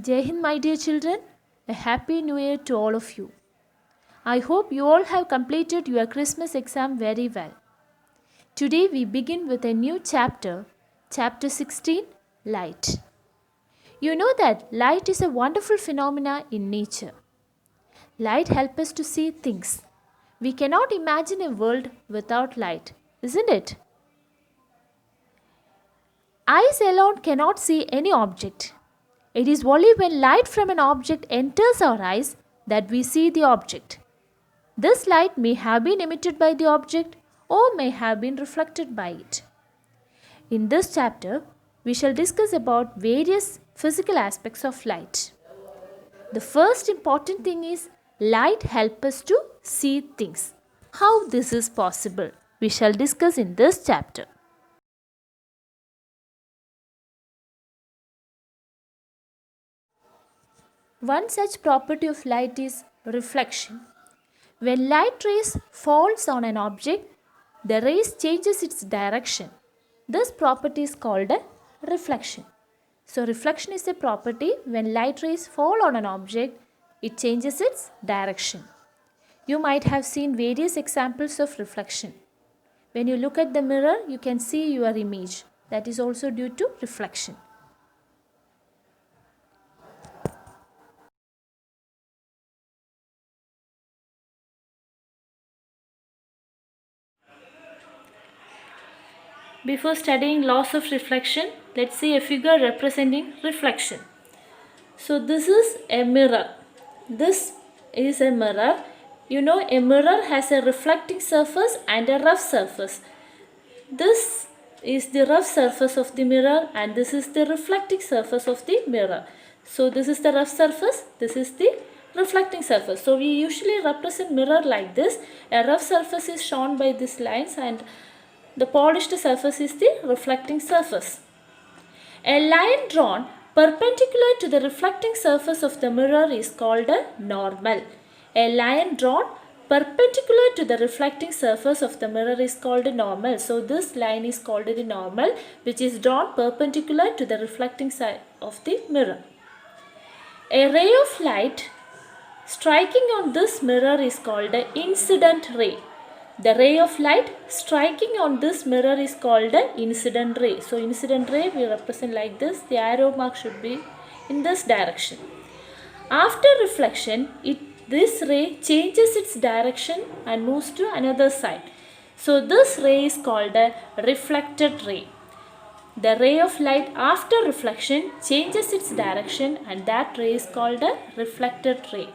Jai Hind, my dear children. A happy new year to all of you. I hope you all have completed your Christmas exam very well. Today we begin with a new chapter, chapter 16, Light. You know that light is a wonderful phenomena in nature. Light helps us to see things. We cannot imagine a world without light, isn't it? Eyes alone cannot see any object. It is only when light from an object enters our eyes that we see the object. This light may have been emitted by the object or may have been reflected by it. In this chapter, we shall discuss about various physical aspects of light. The first important thing is light helps us to see things. How this is possible, we shall discuss in this chapter. One such property of light is reflection. When light rays falls on an object, the rays changes its direction. This property is called a reflection. So reflection is a property when light rays fall on an object, it changes its direction. You might have seen various examples of reflection. When you look at the mirror, you can see your image. That is also due to reflection. Before studying laws of reflection, let's see a figure representing reflection. So this is a mirror. This is a mirror. You know, a mirror has a reflecting surface and a rough surface. This is the rough surface of the mirror and this is the reflecting surface of the mirror. So this is the rough surface, this is the reflecting surface. So we usually represent mirror like this. A rough surface is shown by these lines and the polished surface is the reflecting surface. A line drawn perpendicular to the reflecting surface of the mirror is called a normal. A line drawn perpendicular to the reflecting surface of the mirror is called a normal. So this line is called the normal, which is drawn perpendicular to the reflecting side of the mirror. A ray of light striking on this mirror is called an incident ray. The ray of light striking on this mirror is called an incident ray. So incident ray we represent like this. The arrow mark should be in this direction. After reflection, this ray changes its direction and moves to another side. So this ray is called a reflected ray. The ray of light after reflection changes its direction and that ray is called a reflected ray.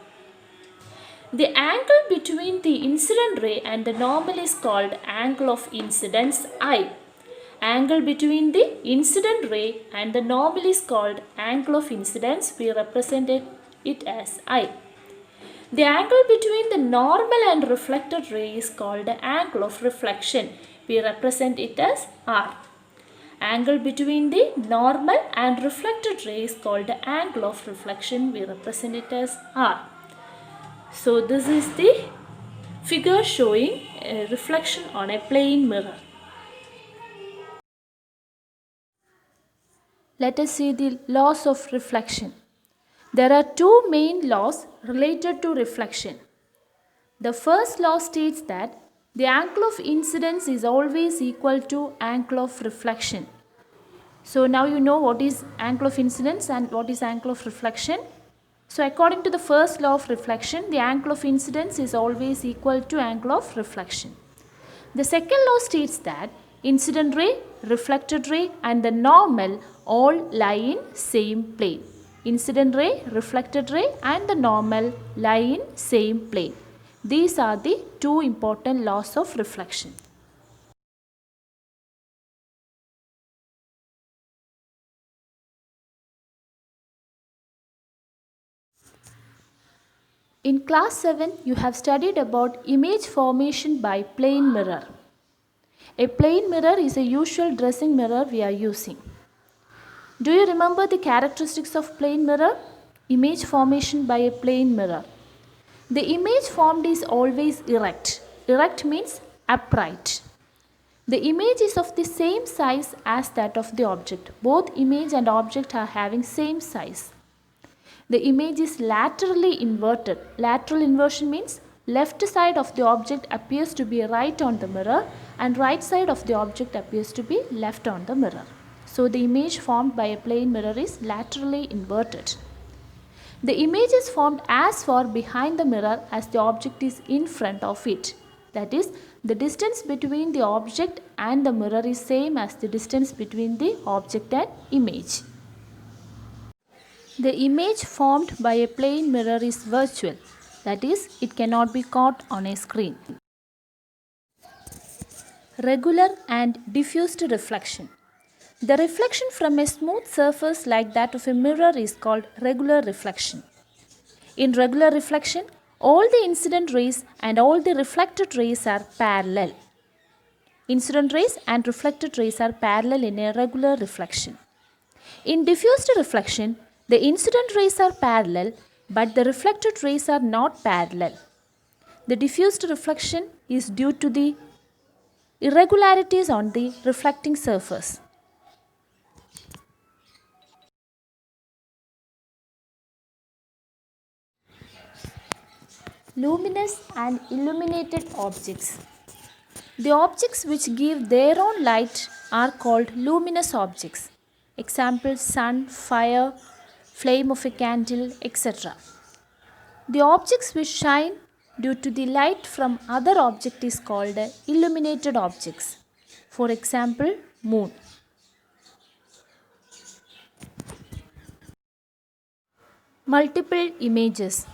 The angle between the incident ray and the normal is called angle of incidence I. Angle between the incident ray and the normal is called angle of incidence. We represented it as I. The angle between the normal and reflected ray is called the angle of reflection. We represent it as R. Angle between the normal and reflected ray is called the angle of reflection. We represent it as R. So this is the figure showing a reflection on a plane mirror. Let us see the laws of reflection. There are two main laws related to reflection. The first law states that the angle of incidence is always equal to angle of reflection. So now you know what is angle of incidence and what is angle of reflection. So according to the first law of reflection, the angle of incidence is always equal to angle of reflection. The second law states that incident ray, reflected ray and the normal all lie in same plane. Incident ray, reflected ray and the normal lie in same plane. These are the two important laws of reflection. In class 7, you have studied about image formation by plane mirror. A plane mirror is a usual dressing mirror we are using. Do you remember the characteristics of plane mirror? Image formation by a plane mirror. The image formed is always erect. Erect means upright. The image is of the same size as that of the object. Both image and object are having same size. The image is laterally inverted. Lateral inversion means left side of the object appears to be right on the mirror and right side of the object appears to be left on the mirror. So the image formed by a plane mirror is laterally inverted. The image is formed as far behind the mirror as the object is in front of it. That is, the distance between the object and the mirror is same as the distance between the object and image. The image formed by a plane mirror is virtual. That is, it cannot be caught on a screen. Regular and diffused reflection. The reflection from a smooth surface like that of a mirror is called regular reflection. In regular reflection, all the incident rays and all the reflected rays are parallel. Incident rays and reflected rays are parallel in a regular reflection. In diffused reflection, the incident rays are parallel, but the reflected rays are not parallel. The diffused reflection is due to the irregularities on the reflecting surface. Luminous and illuminated objects. The objects which give their own light are called luminous objects. Example: sun, fire, flame of a candle, etc. The objects which shine due to the light from other object is called illuminated objects. For example, moon. Multiple images.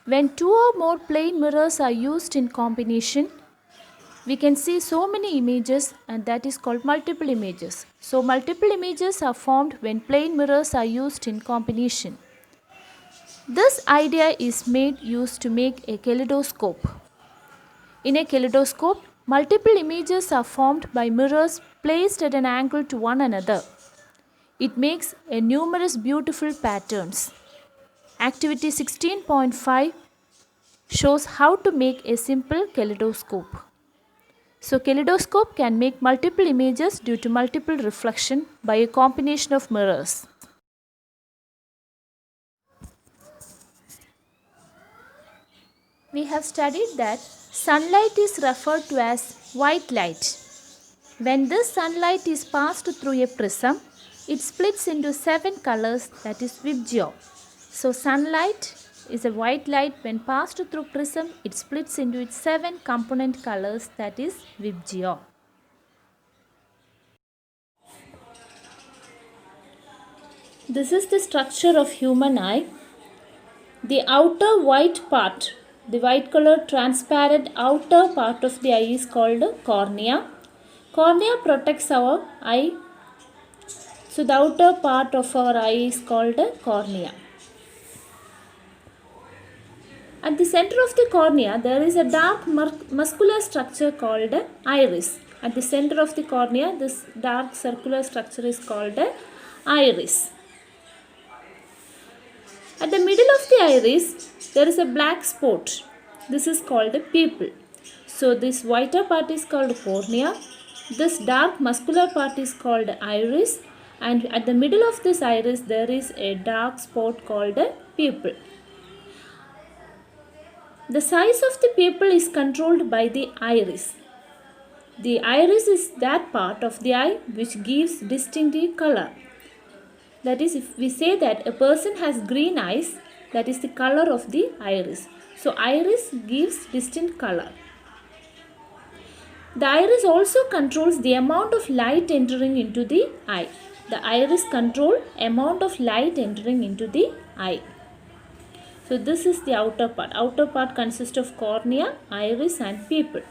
When two or more plane mirrors are used in combination, we can see so many images, and that is called multiple images. So multiple images are formed when plane mirrors are used in combination. This idea is used to make a kaleidoscope. In a kaleidoscope, multiple images are formed by mirrors placed at an angle to one another. It makes a numerous beautiful patterns. Activity 16.5 shows how to make a simple kaleidoscope. So kaleidoscope can make multiple images due to multiple reflection by a combination of mirrors. We have studied that sunlight is referred to as white light. When this sunlight is passed through a prism, it splits into 7 colors, that is Vibgyor. So sunlight is a white light. When passed through prism, it splits into its 7 component colors, that is Vibgyor. This is the structure of human eye. The outer white part, the white color transparent outer part of the eye is called cornea. Cornea protects our eye. So the outer part of our eye is called cornea. At the center of the cornea, there is a dark muscular structure called iris. At the center of the cornea, this dark circular structure is called iris. At the middle of the iris, there is a black spot. This is called pupil. So this whiter part is called cornea. This dark muscular part is called iris. And at the middle of this iris, there is a dark spot called pupil. The size of the pupil is controlled by the iris. The iris is that part of the eye which gives distinctive color. That is, if we say that a person has green eyes, that is the color of the iris. So iris gives distinct color. The iris also controls the amount of light entering into the eye. The iris controls amount of light entering into the eye. So this is the outer part. Outer part consists of cornea, iris and pupil.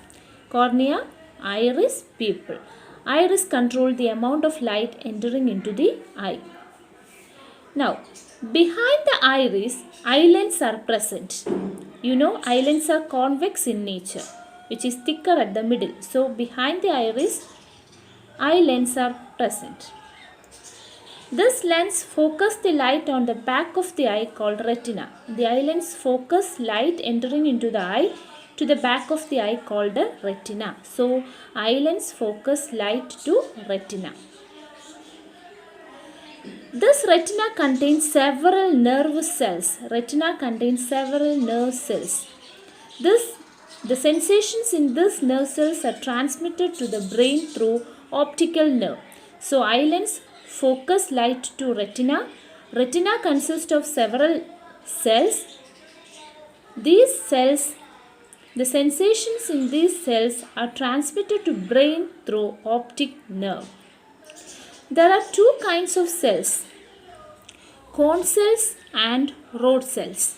Cornea, iris, pupil. Iris controls the amount of light entering into the eye. Now, behind the iris, eyelets are present. You know, eyelets are convex in nature, which is thicker at the middle. So behind the iris, eyelets are present. This lens focuses the light on the back of the eye called retina. The eye lens focuses light entering into the eye to the back of the eye called retina. So, eye lens focuses light to retina. This retina contains several nerve cells. Retina contains several nerve cells. The sensations in these nerve cells are transmitted to the brain through optical nerve. So eye lens focus light to retina. Retina consists of several cells. These cells, the sensations in these cells are transmitted to brain through optic nerve. There are two kinds of cells, cone cells and rod cells.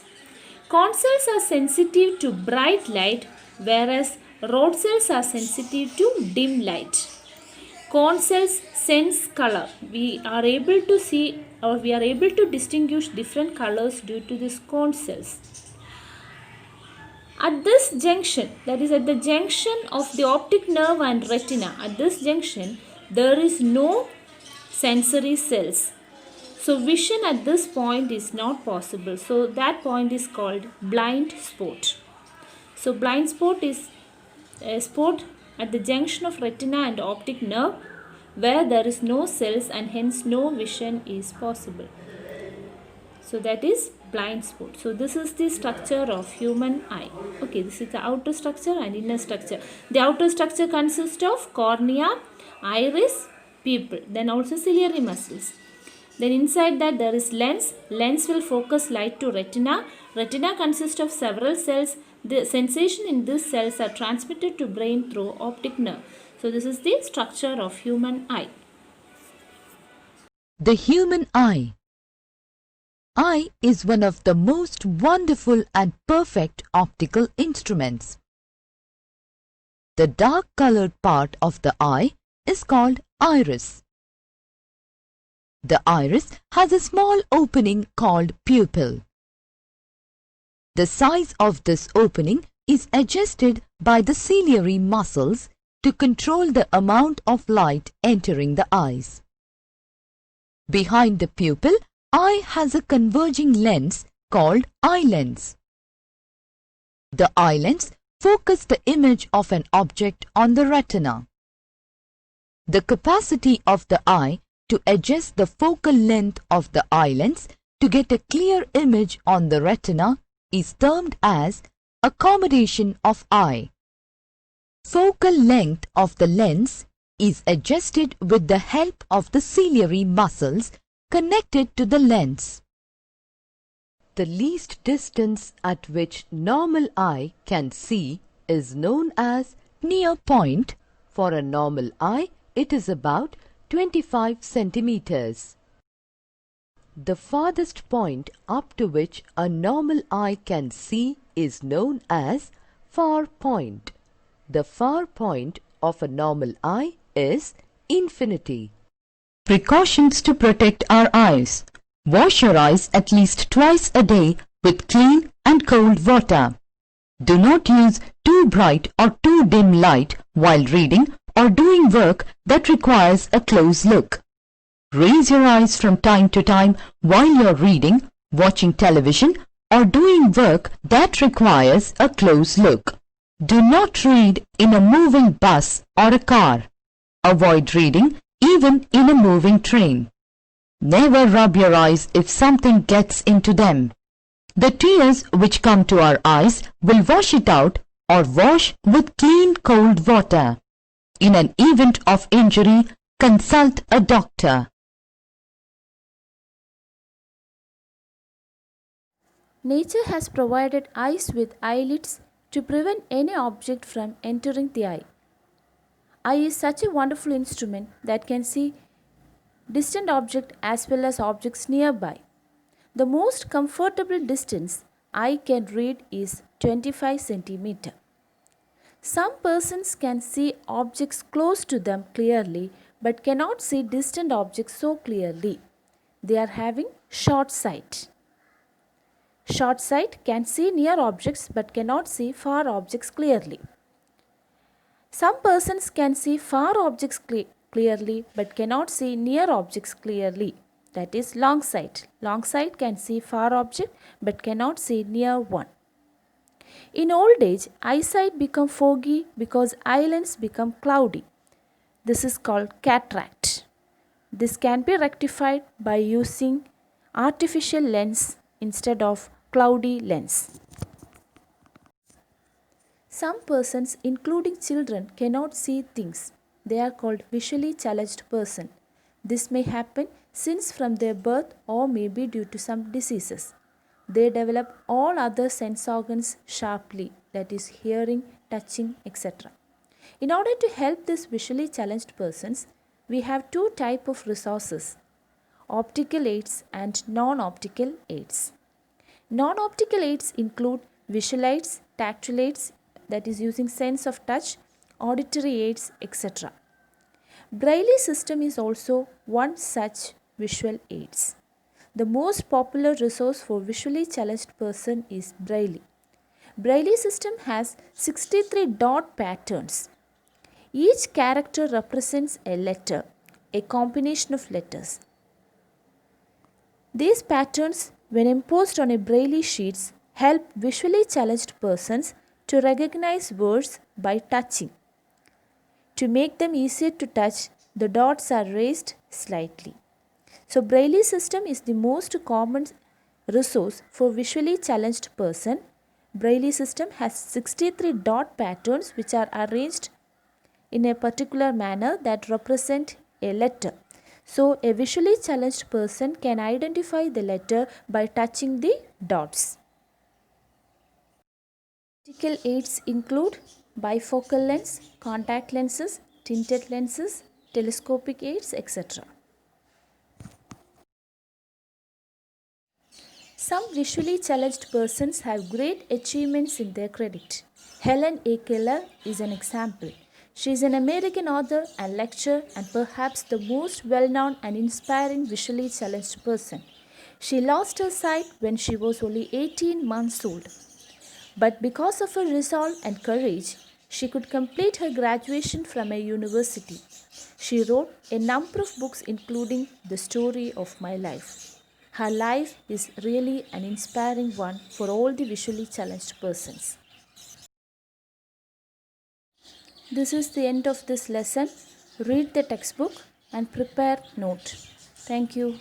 Cone cells are sensitive to bright light, whereas rod cells are sensitive to dim light. Cone cells sense color. We are able to see, or we are able to distinguish different colors due to these cone cells. At this junction, that is at the junction of the optic nerve and retina, at this junction there is no sensory cells. So vision at this point is not possible. So that point is called blind spot. So blind spot is a spot at the junction of retina and optic nerve where there is no cells and hence no vision is possible. So that is blind spot. So this is the structure of human eye. Okay, this is the outer structure and inner structure. The outer structure consists of cornea, iris, pupil, then also ciliary muscles. Then inside that there is lens. Lens will focus light to retina. Retina consists of several cells. The sensation in these cells are transmitted to brain through optic nerve. So this is the structure of human eye. The human eye. Eye is one of the most wonderful and perfect optical instruments. The dark-colored part of the eye is called iris. The iris has a small opening called pupil. The size of this opening is adjusted by the ciliary muscles to control the amount of light entering the eyes. Behind the pupil, eye has a converging lens called eye lens. The eye lens focuses the image of an object on the retina. The capacity of the eye to adjust the focal length of the eye lens to get a clear image on the retina is termed as accommodation of eye. Focal length of the lens is adjusted with the help of the ciliary muscles connected to the lens. The least distance at which normal eye can see is known as near point. For a normal eye, it is about 25 centimeters. The farthest point up to which a normal eye can see is known as far point. The far point of a normal eye is infinity. Precautions to protect our eyes. Wash your eyes at least twice a day with clean and cold water. Do not use too bright or too dim light while reading or doing work that requires a close look. Raise your eyes from time to time while you're reading, watching television, or doing work that requires a close look. Do not read in a moving bus or a car. Avoid reading even in a moving train. Never rub your eyes if something gets into them. The tears which come to our eyes will wash it out or wash with clean cold water. In an event of injury, consult a doctor. Nature has provided eyes with eyelids to prevent any object from entering the eye. Eye is such a wonderful instrument that can see distant objects as well as objects nearby. The most comfortable distance eye can read is 25 centimeters. Some persons can see objects close to them clearly but cannot see distant objects so clearly. They are having short sight. Short sight can see near objects but cannot see far objects clearly. Some persons can see far objects clearly but cannot see near objects clearly. That is long sight. Long sight can see far object but cannot see near one. In old age, eyesight become foggy because eye lens become cloudy. This is called cataract. This can be rectified by using artificial lens instead of cloudy lens. Some persons, including children, cannot see things. They are called visually challenged person. This may happen since from their birth or may be due to some diseases. They develop all other sense organs sharply, that is hearing, touching, etc. In order to help these visually challenged persons, we have two types of resources: optical aids and non-optical aids. Non-optical aids include visual aids, tactile aids, that is using sense of touch, auditory aids, etc. Braille system is also one such visual aids. The most popular resource for visually challenged person is Braille. Braille system has 63 dot patterns. Each character represents a letter, a combination of letters. These patterns, when imposed on a Braille sheets, help visually challenged persons to recognize words by touching. To make them easier to touch, the dots are raised slightly. So Braille system is the most common resource for visually challenged person. Braille system has 63 dot patterns which are arranged in a particular manner that represent a letter. So a visually challenged person can identify the letter by touching the dots. Optical aids include bifocal lens, contact lenses, tinted lenses, telescopic aids, etc. Some visually challenged persons have great achievements in their credit. Helen A. Keller is an example. She is an American author and lecturer and perhaps the most well-known and inspiring visually challenged person. She lost her sight when she was only 18 months old. But because of her resolve and courage, she could complete her graduation from a university. She wrote a number of books including The Story of My Life. Her life is really an inspiring one for all the visually challenged persons. This is the end of this lesson. Read the textbook and prepare note. Thank you.